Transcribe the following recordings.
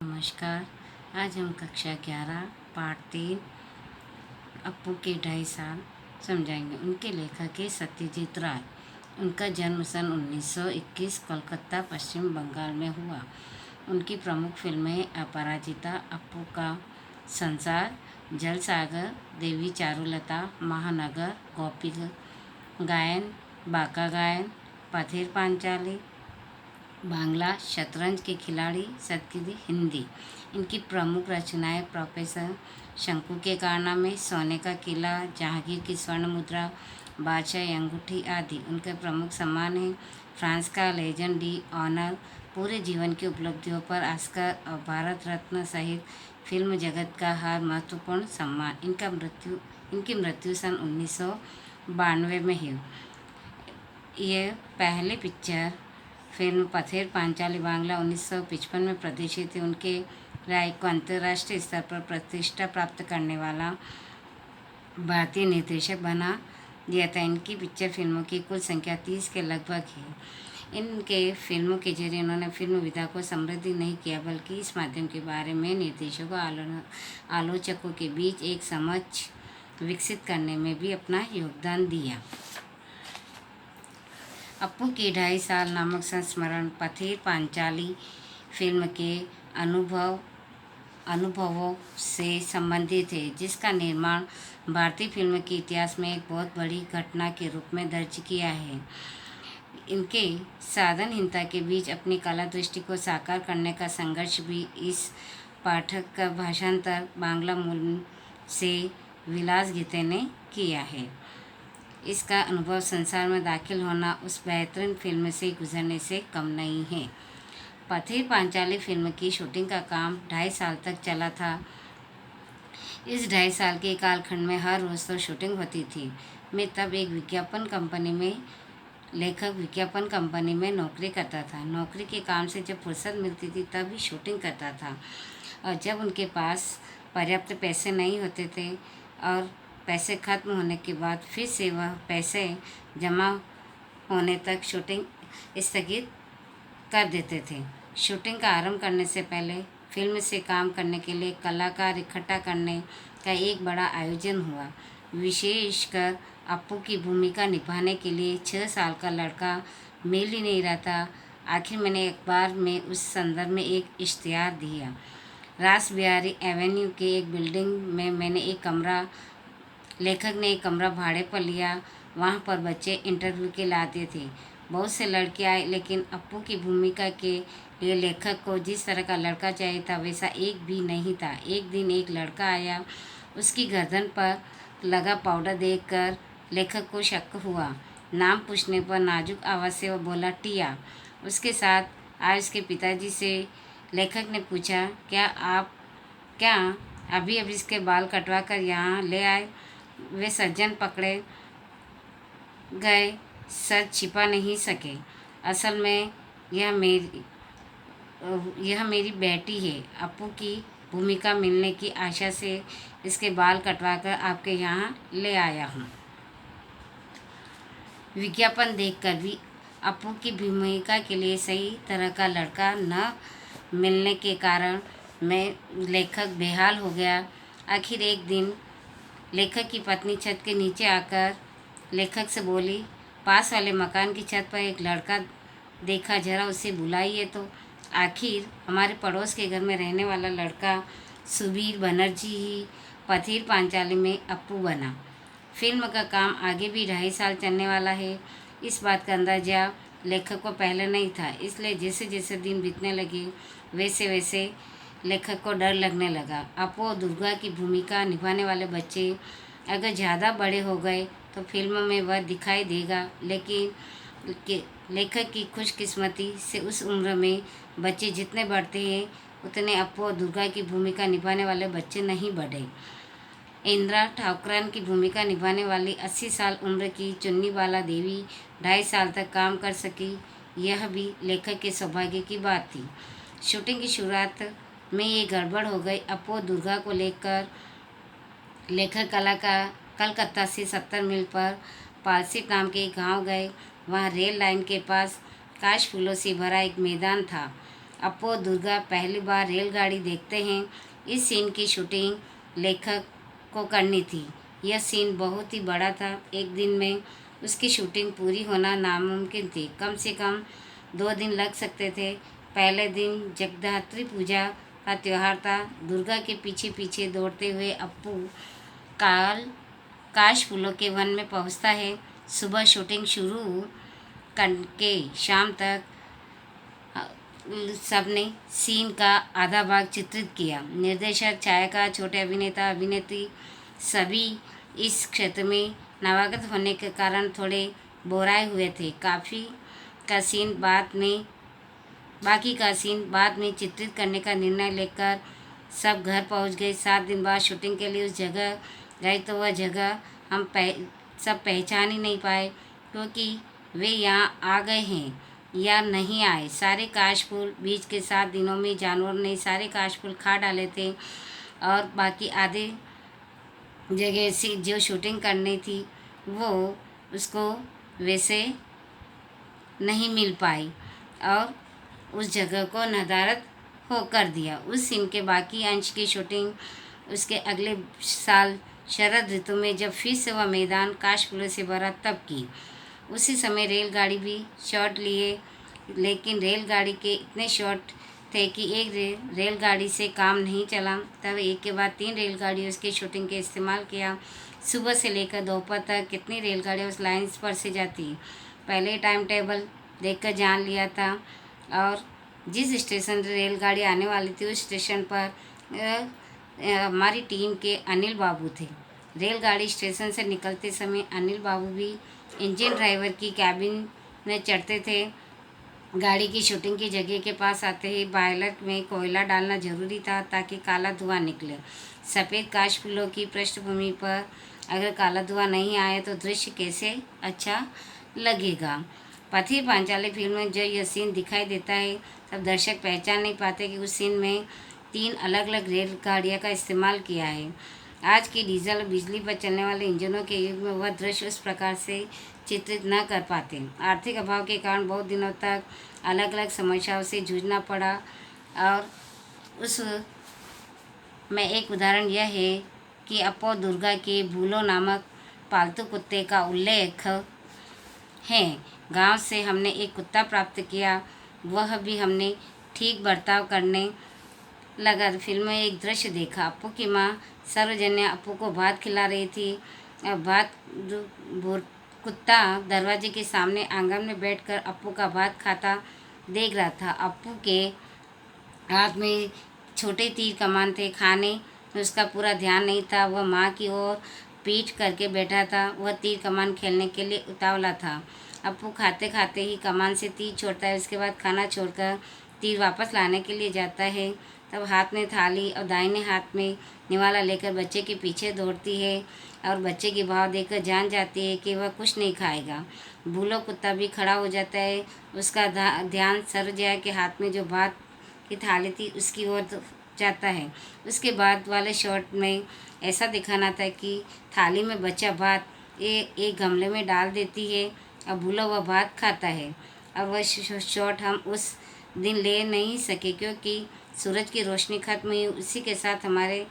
नमस्कार। आज हम कक्षा 11 पाठ 3 अप्पू के 2.5 साल समझाएंगे। उनके लेखक है सत्यजीत राय। उनका जन्म सन 1921 कोलकाता पश्चिम बंगाल में हुआ। उनकी प्रमुख फिल्में अपराजिता, अप्पू का संसार, जलसागर, देवी चारुलता, महानगर, गोपी गायन, बाका गायन, पथेर पांचाली, बांग्ला, शतरंज के खिलाड़ी, सतगिरी, हिंदी। इनकी प्रमुख रचनाएं प्रोफेसर, शंकु के कारनामे, सोने का किला, जहांगीर की स्वर्ण मुद्रा, बादशाह की अंगूठी आदि। उनके प्रमुख सम्मान हैं फ्रांस का लेजन डी ऑनर, पूरे जीवन की उपलब्धियों पर ऑस्कर और भारत रत्न सहित फिल्म जगत का हर महत्वपूर्ण सम्मान। इनकी मृत्यु सन 1992 में हुई। ये पहले पिक्चर फिल्म पथेर पांचाली बांग्ला 1955 में प्रदर्शित थी। उनके राय को अंतर्राष्ट्रीय स्तर पर प्रतिष्ठा प्राप्त करने वाला भारतीय निर्देशक बना दिया था। इनकी पिक्चर फिल्मों की कुल संख्या 30 के लगभग है। इनके फिल्मों के जरिए उन्होंने फिल्म विधा को समृद्धि नहीं किया, बल्कि इस माध्यम के बारे में निर्देशकों आलोचकों के बीच एक समझ विकसित करने में भी अपना योगदान दिया। अप्पू के 2.5 साल नामक संस्मरण पथेर पांचाली फिल्म के अनुभवों से संबंधित है, जिसका निर्माण भारतीय फिल्म के इतिहास में एक बहुत बड़ी घटना के रूप में दर्ज किया है। इनके साधनहीनता के बीच अपनी कला दृष्टि को साकार करने का संघर्ष भी इस पाठक का भाषांतर बांग्ला मूल से विलास गीते ने किया है। इसका अनुभव संसार में दाखिल होना उस बेहतरीन फिल्म से गुजरने से कम नहीं है। पथेर पांचाली फिल्म की शूटिंग का काम 2.5 साल तक चला था। इस 2.5 साल के कालखंड में हर रोज़ तो शूटिंग होती थी। मैं तब एक विज्ञापन कंपनी में नौकरी करता था। नौकरी के काम से जब फुर्सत मिलती थी तब ही शूटिंग करता था, और जब उनके पास पर्याप्त पैसे नहीं होते थे और पैसे खत्म होने के बाद फिर से वह पैसे जमा होने तक शूटिंग स्थगित कर देते थे। शूटिंग का आरंभ करने से पहले फिल्म से काम करने के लिए कलाकार इकट्ठा करने का एक बड़ा आयोजन हुआ। विशेषकर अप्पू की भूमिका निभाने के लिए 6 साल का लड़का मिल ही नहीं रहा था। आखिर मैंने अखबार में उस संदर्भ में एक इश्तिहार दिया। रास बिहारी एवेन्यू के एक बिल्डिंग में लेखक ने एक कमरा भाड़े पर लिया। वहाँ पर बच्चे इंटरव्यू के लिए आते थे। बहुत से लड़के आए, लेकिन अप्पू की भूमिका के लिए लेखक को जिस तरह का लड़का चाहिए था वैसा एक भी नहीं था। एक दिन एक लड़का आया। उसकी गर्दन पर लगा पाउडर देखकर लेखक को शक हुआ। नाम पूछने पर नाजुक आवाज़ से वह बोला, टिया। उसके साथ आए उसके पिताजी से लेखक ने पूछा, क्या अभी इसके बाल कटवा कर यहाँ ले आए? वे सज्जन पकड़े गए, सच छिपा नहीं सके। असल में यह मेरी बेटी है। अप्पू की भूमिका मिलने की आशा से इसके बाल कटवाकर आपके यहाँ ले आया हूँ। विज्ञापन देखकर भी अप्पू की भूमिका के लिए सही तरह का लड़का न मिलने के कारण लेखक बेहाल हो गया। आखिर एक दिन लेखक की पत्नी छत के नीचे आकर लेखक से बोली, पास वाले मकान की छत पर एक लड़का देखा, जरा उसे बुलाइए तो। आखिर हमारे पड़ोस के घर में रहने वाला लड़का सुबीर बनर्जी ही पथेर पांचाली में अप्पू बना। फिल्म का काम आगे भी 2.5 साल चलने वाला है। इस बात का अंदाजा लेखक को पहले नहीं था, इसलिए जैसे जैसे दिन बीतने लगे वैसे वैसे लेखक को डर लगने लगा। अप्पू और दुर्गा की भूमिका निभाने वाले बच्चे अगर ज़्यादा बड़े हो गए तो फिल्म में वह दिखाई देगा, लेकिन लेखक की खुशकिस्मती से उस उम्र में बच्चे जितने बढ़ते हैं उतने अप्पू और दुर्गा की भूमिका निभाने वाले बच्चे नहीं बढ़े। इंदिरा ठाकुरन की भूमिका निभाने वाली 80 साल उम्र की चुन्नीवाला देवी 2.5 साल तक काम कर सकी, यह भी लेखक के सौभाग्य की बात थी। शूटिंग की शुरुआत में ये गड़बड़ हो गई। अप्पू और दुर्गा को लेकर लेखक कलकत्ता से 70 मील पर पालसीट नाम के एक गाँव गए। वहाँ रेल लाइन के पास काश फूलों से भरा एक मैदान था। अपू और दुर्गा पहली बार रेलगाड़ी देखते हैं। इस सीन की शूटिंग लेखक को करनी थी। यह सीन बहुत ही बड़ा था। एक दिन में उसकी शूटिंग पूरी होना नामुमकिन थी। कम से कम 2 दिन लग सकते थे। पहले दिन जगद्धात्री पूजा का त्यौहार था। दुर्गा के पीछे पीछे दौड़ते हुए अपू काश फूलों के वन में पहुंचता है। सुबह शूटिंग शुरू करके शाम तक सबने सीन का आधा भाग चित्रित किया। निर्देशक, छायाकार, छोटे अभिनेता, अभिनेत्री सभी इस क्षेत्र में नवागत होने के कारण थोड़े बोराए हुए थे। बाकी का सीन बाद में चित्रित करने का निर्णय लेकर सब घर पहुंच गए। 7 दिन बाद शूटिंग के लिए उस जगह गए तो वह जगह सब पहचान ही नहीं पाए, क्योंकि वे यहाँ आ गए हैं या नहीं आए। सारे काशफूल बीच के 7 दिनों में जानवरों ने सारे काशफूल खा डाले थे और बाकी आधे जगह से जो शूटिंग करनी थी वो उसको वैसे नहीं मिल पाई और उस जगह को नदारद हो कर दिया। उस सीन के बाकी अंश की शूटिंग उसके अगले साल शरद ऋतु में जब फिर से वह मैदान काशफूलों से भरा तब की। उसी समय रेलगाड़ी भी शॉट लिए, लेकिन रेलगाड़ी के इतने शॉट थे कि एक रेलगाड़ी से काम नहीं चला। तब एक के बाद 3 रेलगाड़ियों की शूटिंग के इस्तेमाल किया। सुबह से लेकर दोपहर तक कितनी रेलगाड़ियाँ उस लाइन पर से जाती, पहले टाइम टेबल देखकर जान लिया था। और जिस स्टेशन से रेलगाड़ी आने वाली थी उस स्टेशन पर हमारी टीम के अनिल बाबू थे। रेलगाड़ी स्टेशन से निकलते समय अनिल बाबू भी इंजन ड्राइवर की कैबिन में चढ़ते थे। गाड़ी की शूटिंग की जगह के पास आते ही बॉयलर में कोयला डालना जरूरी था ताकि काला धुआं निकले। सफ़ेद काशफूलों की पृष्ठभूमि पर अगर काला धुआं नहीं आए तो दृश्य कैसे अच्छा लगेगा। पथिर पांचाली फिल्म में जो यह सीन दिखाई देता है तब दर्शक पहचान नहीं पाते कि उस सीन में 3 अलग अलग रेलगाड़ियों का इस्तेमाल किया है। आज की डीजल और बिजली पर चलने वाले इंजनों के युग में वह दृश्य उस प्रकार से चित्रित न कर पाते। आर्थिक अभाव के कारण बहुत दिनों तक अलग अलग समस्याओं से जूझना पड़ा और उस में एक उदाहरण यह है कि अपो दुर्गा के भूलो नामक पालतू कुत्ते का उल्लेख है। गांव से हमने एक कुत्ता प्राप्त किया, वह भी हमने ठीक बर्ताव करने लगा। फिल्म में एक दृश्य देखा, अपू की माँ सरोजन्या अपू को भात खिला रही थी और कुत्ता दरवाजे के सामने आंगन में बैठकर अपू का भात खाता देख रहा था। अपू के हाथ में छोटे तीर कमान थे। खाने में उसका पूरा ध्यान नहीं था। वह माँ की ओर पीठ करके बैठा था। वह तीर कमान खेलने के लिए उतावला था। अपू खाते खाते ही कमान से तीर छोड़ता है, उसके बाद खाना छोड़कर तीर वापस लाने के लिए जाता है। तब हाथ में थाली और दाहिने हाथ में निवाला लेकर बच्चे के पीछे दौड़ती है और बच्चे की भाव देखकर जान जाती है कि वह कुछ नहीं खाएगा। भूलो कुत्ता भी खड़ा हो जाता है। उसका ध्यान सरोजया के हाथ में जो भात की थाली थी उसकी ओर जाता है। उसके बाद वाले शॉट में ऐसा दिखाना था कि थाली में बचा भात एक गमले में डाल देती है और भूलो वह भात खाता है। और वह शॉट हम उस दिन ले नहीं सके क्योंकि सूरज की रोशनी खत्म हुई। उसी के साथ हमारे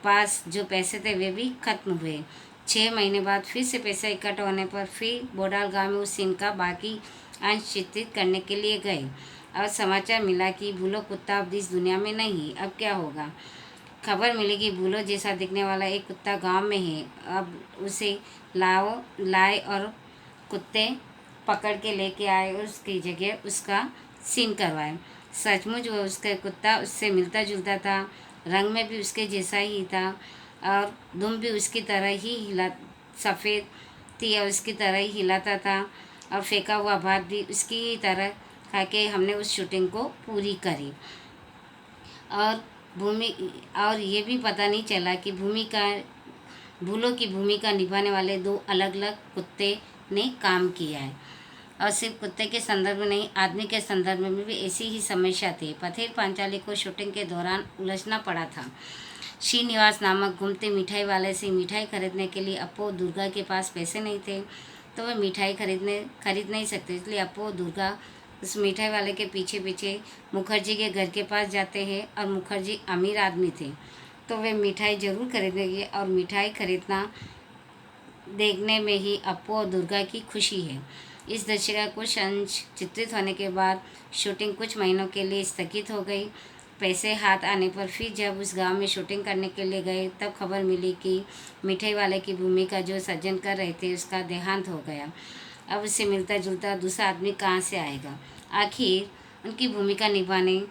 पास जो पैसे थे वे भी खत्म हुए। 6 महीने बाद फिर से पैसा इकट्ठा होने पर फिर बोडाल गाँव में उस सीन का बाकी अंश चित्रित करने के लिए गए और समाचार मिला कि भूलो कुत्ता अब इस दुनिया में नहीं। अब क्या होगा? खबर मिली कि भूलो जैसा दिखने वाला एक कुत्ता गांव में है। अब उसे लाए और कुत्ते पकड़ के लेके आए और उसकी जगह उसका सीन करवाए। सचमुच वो उसका कुत्ता उससे मिलता जुलता था, रंग में भी उसके जैसा ही था और दुम भी उसकी तरह ही सफ़ेद थी और उसकी तरह ही हिलाता था और फेंका हुआ भात भी उसकी ही तरह खा के हमने उस शूटिंग को पूरी करी। और ये भी पता नहीं चला कि भूलो की भूमिका निभाने वाले 2 अलग अलग कुत्ते ने काम किया है। और सिर्फ कुत्ते के संदर्भ में नहीं, आदमी के संदर्भ में भी ऐसी ही समस्या थी। पथिर पांचाली को शूटिंग के दौरान उलझना पड़ा था। श्रीनिवास नामक घूमते मिठाई वाले से मिठाई खरीदने के लिए अपो दुर्गा के पास पैसे नहीं थे तो वह मिठाई खरीद नहीं सकते, इसलिए अपो दुर्गा उस मिठाई वाले के पीछे पीछे मुखर्जी के घर के पास जाते हैं और मुखर्जी अमीर आदमी थे तो वे मिठाई ज़रूर खरीदेंगे और मिठाई खरीदना देखने में ही अप्पू और दुर्गा की खुशी है। इस दृश्य का कुछ अंश चित्रित होने के बाद शूटिंग कुछ महीनों के लिए स्थगित हो गई। पैसे हाथ आने पर फिर जब उस गांव में शूटिंग करने के लिए गए तब खबर मिली कि मिठाई वाले की भूमिका जो सज्जन कर रहे थे उसका देहांत हो गया। अब उससे मिलता जुलता दूसरा आदमी कहाँ से आएगा। आखिर उनकी भूमिका निभाने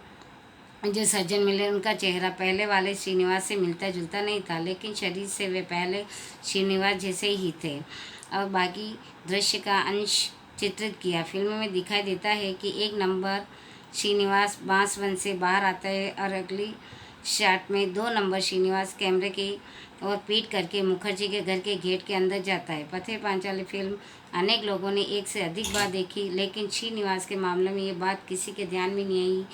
जो सज्जन मिले उनका चेहरा पहले वाले श्रीनिवास से मिलता जुलता नहीं था, लेकिन शरीर से वे पहले श्रीनिवास जैसे ही थे। और बाकी दृश्य का अंश चित्रित किया। फिल्म में दिखाई देता है कि एक नंबर श्रीनिवास बांसवन से बाहर आता है और अगली शॉट में 2 नंबर श्रीनिवास कैमरे की ओर पीट करके मुखर्जी के घर के गेट के अंदर जाता है। पथेर पांचाली फिल्म अनेक लोगों ने एक से अधिक बार देखी, लेकिन श्रीनिवास के मामले में ये बात किसी के ध्यान में नहीं आई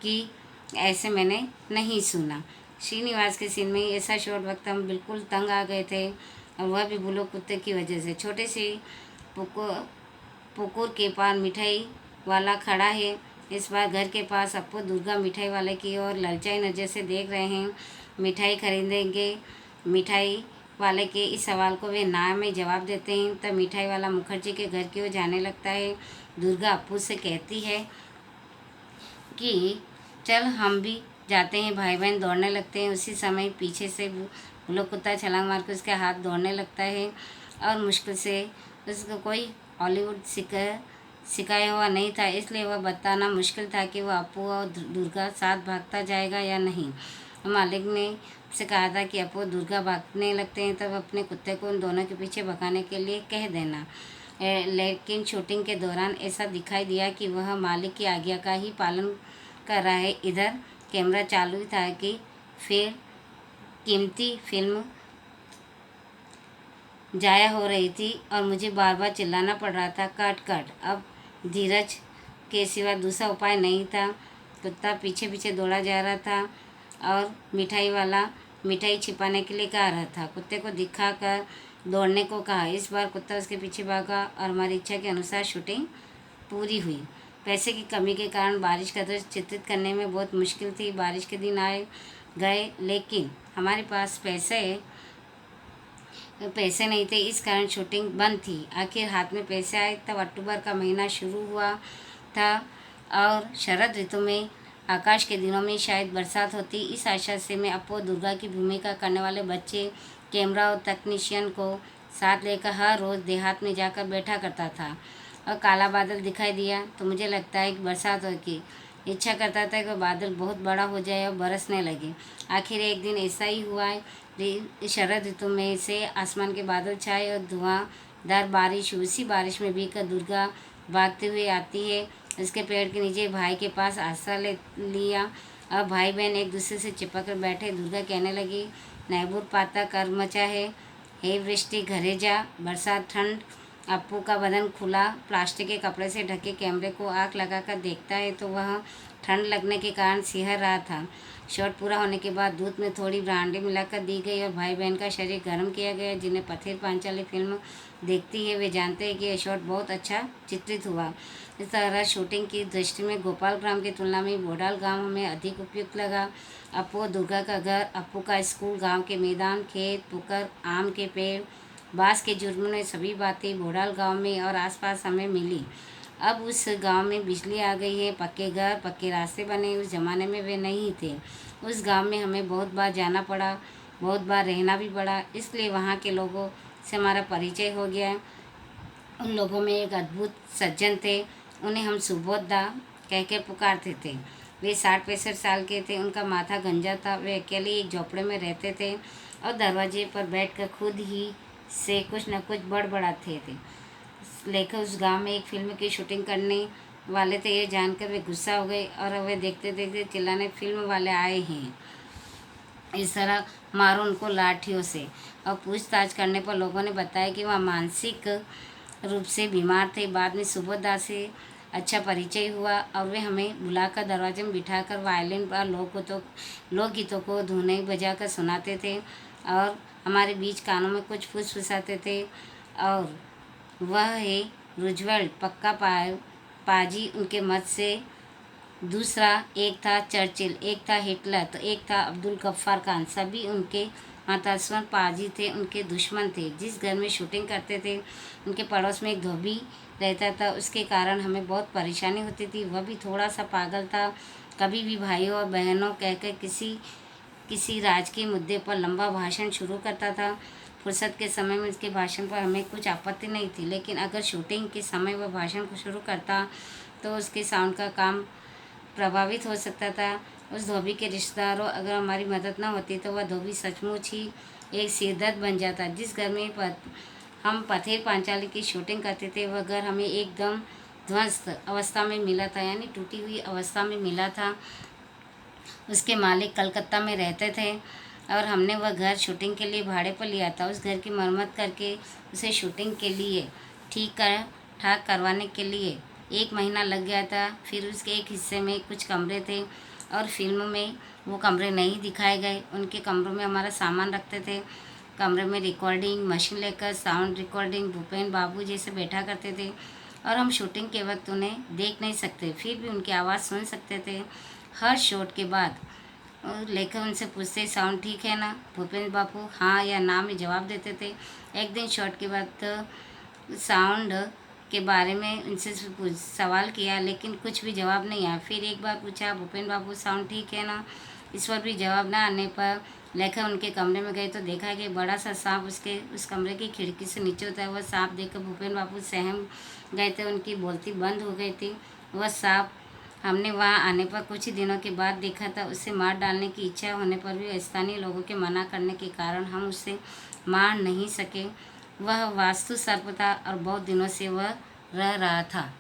कि ऐसे मैंने नहीं सुना। श्रीनिवास के सीन में ऐसा शॉट वक्त हम बिल्कुल तंग आ गए थे और वह भी बुलो कुत्ते की वजह से। छोटे से पुकुर के पार मिठाई वाला खड़ा है। इस बार घर के पास अप्पू दुर्गा मिठाई वाले की ओर ललचाई नज़र से देख रहे हैं। मिठाई खरीदेंगे। मिठाई वाले के इस सवाल को वे ना में जवाब देते हैं। तब मिठाई वाला मुखर्जी के घर की ओर जाने लगता है। दुर्गा अप्पू से कहती है कि चल हम भी जाते हैं। भाई बहन दौड़ने लगते हैं। उसी समय पीछे से बुलो कुत्ता छलांग मार कर उसके हाथ दौड़ने लगता है और मुश्किल से उसको कोई हॉलीवुड सिखाया हुआ नहीं था, इसलिए वह बताना मुश्किल था कि वह अप्पू और दुर्गा साथ भागता जाएगा या नहीं। मालिक ने से कहा था कि अप्पू दुर्गा भागने लगते हैं तब अपने कुत्ते को उन दोनों के पीछे भगाने के लिए कह देना। लेकिन शूटिंग के दौरान ऐसा दिखाई दिया कि वह मालिक की आज्ञा का ही पालन कर रहा है। इधर कैमरा चालू था कि फिर कीमती फिल्म जाया हो रही थी और मुझे बार बार चिल्लाना पड़ रहा था, कट कट। अब धीरज के सिवा दूसरा उपाय नहीं था। कुत्ता पीछे पीछे दौड़ा जा रहा था और मिठाई वाला मिठाई छिपाने के लिए कह रहा था। कुत्ते को दिखाकर दौड़ने को कहा। इस बार कुत्ता उसके पीछे भागा और हमारी इच्छा के अनुसार शूटिंग पूरी हुई। पैसे की कमी के कारण बारिश का दृश्य चित्रित करने में बहुत मुश्किल थी। बारिश के दिन आए गए, लेकिन हमारे पास पैसे नहीं थे, इस कारण शूटिंग बंद थी। आखिर हाथ में पैसे आए तब अक्टूबर का महीना शुरू हुआ था और शरद ऋतु में आकाश के दिनों में शायद बरसात होती। इस आशा से मैं अप्पू दुर्गा की भूमिका करने वाले बच्चे, कैमरा और तकनीशियन को साथ लेकर हर रोज़ देहात में जाकर बैठा करता था और काला बादल दिखाई दिया तो मुझे लगता है कि बरसात होगी। इच्छा करता था कि बादल बहुत बड़ा हो जाए और बरसने लगे। आखिर एक दिन ऐसा ही हुआ है। शरद ऋतु में से आसमान के बादल छाए और धुआंधार बारिश। उसी बारिश में भीगकर दुर्गा भागते हुए आती है। उसके पेड़ के नीचे भाई के पास आसरा ले लिया और भाई बहन एक दूसरे से चिपक कर बैठे। दुर्गा कहने लगी, नैबुर पाता कर मचा है, हे वृष्टि घरे जा, बरसात ठंड। अप्पू का बदन खुला प्लास्टिक के कपड़े से ढके कैमरे को आँख लगाकर देखता है तो वह ठंड लगने के कारण सिहर रहा था। शॉट पूरा होने के बाद दूध में थोड़ी ब्रांडी मिलाकर दी गई और भाई बहन का शरीर गर्म किया गया। जिन्हें पथेर पांचाली फिल्म देखती है वे जानते हैं कि यह शॉट बहुत अच्छा चित्रित हुआ। इस तरह शूटिंग की दृष्टि में गोपाल ग्राम की तुलना में बोडाल गांव हमें अधिक उपयुक्त लगा। अप्पू और दुर्गा का घर, अप्पू का स्कूल, गांव के मैदान, खेत, पुकर, आम के पेड़, बांस के जुर्मों, सभी बातें बोडाल गांव में और आसपास हमें मिली। अब उस गांव में बिजली आ गई है, पक्के घर, पक्के रास्ते बने। उस ज़माने में वे नहीं थे। उस गांव में हमें बहुत बार जाना पड़ा, बहुत बार रहना भी पड़ा, इसलिए वहाँ के लोगों से हमारा परिचय हो गया। उन लोगों में एक अद्भुत सज्जन थे, उन्हें हम सुबोधा कह के पुकारते थे। वे 60-65 साल के थे। उनका माथा गंजा था। वे अकेले एक झोपड़े में रहते थे और दरवाजे पर बैठकर खुद ही से कुछ न कुछ बड़बड़ाते थे। लेकर उस गांव में एक फिल्म की शूटिंग करने वाले थे। ये जानकर वे गुस्सा हो गए और वे देखते देखते चिल्लाने, फिल्म वाले आए हैं, इस तरह मारो उनको लाठियों से। और पूछताछ करने पर लोगों ने बताया कि वह मानसिक रूप से बीमार थे। बाद में सुबोधा से अच्छा परिचय हुआ और वे हमें बुलाकर दरवाजे में बिठाकर वायलिन पर लोकगीतों को धुनें बजाकर सुनाते थे और हमारे बीच कानों में कुछ फुसफुसाते थे। और वह है रूजवेल्ट, पक्का पाजी उनके मत से, दूसरा एक था चर्चिल, एक था हिटलर, तो एक था अब्दुल गफ्फार खान। सभी उनके मातास्वर पाजी थे, उनके दुश्मन थे। जिस घर में शूटिंग करते थे उनके पड़ोस में एक धोबी रहता था, उसके कारण हमें बहुत परेशानी होती थी। वह भी थोड़ा सा पागल था, कभी भी भाइयों और बहनों कहकर किसी राजकीय मुद्दे पर लंबा भाषण शुरू करता था। फुर्सत के समय में उसके भाषण पर हमें कुछ आपत्ति नहीं थी, लेकिन अगर शूटिंग के समय वह भाषण को शुरू करता तो उसके साउंड का काम प्रभावित हो सकता था। उस धोबी के रिश्तेदारों अगर हमारी मदद न होती तो वह धोबी सचमुच ही एक सिरदर्द बन जाता। जिस घर में हम पथेर पांचाली की शूटिंग करते थे वह घर हमें एकदम ध्वस्त अवस्था में मिला था, यानी टूटी हुई अवस्था में मिला था। उसके मालिक कलकत्ता में रहते थे और हमने वह घर शूटिंग के लिए भाड़े पर लिया था। उस घर की मरम्मत करके उसे शूटिंग के लिए ठीक ठाक करवाने के लिए 1 महीना लग गया था। फिर उसके एक हिस्से में कुछ कमरे थे और फिल्म में वो कमरे नहीं दिखाए गए। उनके कमरों में हमारा सामान रखते थे। कमरे में रिकॉर्डिंग मशीन लेकर साउंड रिकॉर्डिंग भूपेन बाबू जैसे बैठा करते थे और हम शूटिंग के वक्त उन्हें देख नहीं सकते, फिर भी उनकी आवाज़ सुन सकते थे। हर शॉट के बाद लेकर उनसे पूछते, साउंड ठीक है ना? भूपेन बाबू हाँ या ना में जवाब देते थे। एक दिन शॉट के बाद साउंड के बारे में उनसे सवाल किया, लेकिन कुछ भी जवाब नहीं आया। फिर एक बार पूछा, भूपेन बाबू साउंड ठीक है ना? इस पर भी जवाब ना आने पर लेकर उनके कमरे में गए तो देखा कि बड़ा सा सांप उस कमरे की खिड़की से नीचे होता है। वह सांप देखकर भूपेन बाबू सहम गए थे, उनकी बोलती बंद हो गई थी। वह सांप हमने वहां आने पर कुछ ही दिनों के बाद देखा था। उसे मार डालने की इच्छा होने पर भी स्थानीय लोगों के मना करने के कारण हम उसे मार नहीं सके। वह वास्तु सर्प था और बहुत दिनों से वह रह रहा था।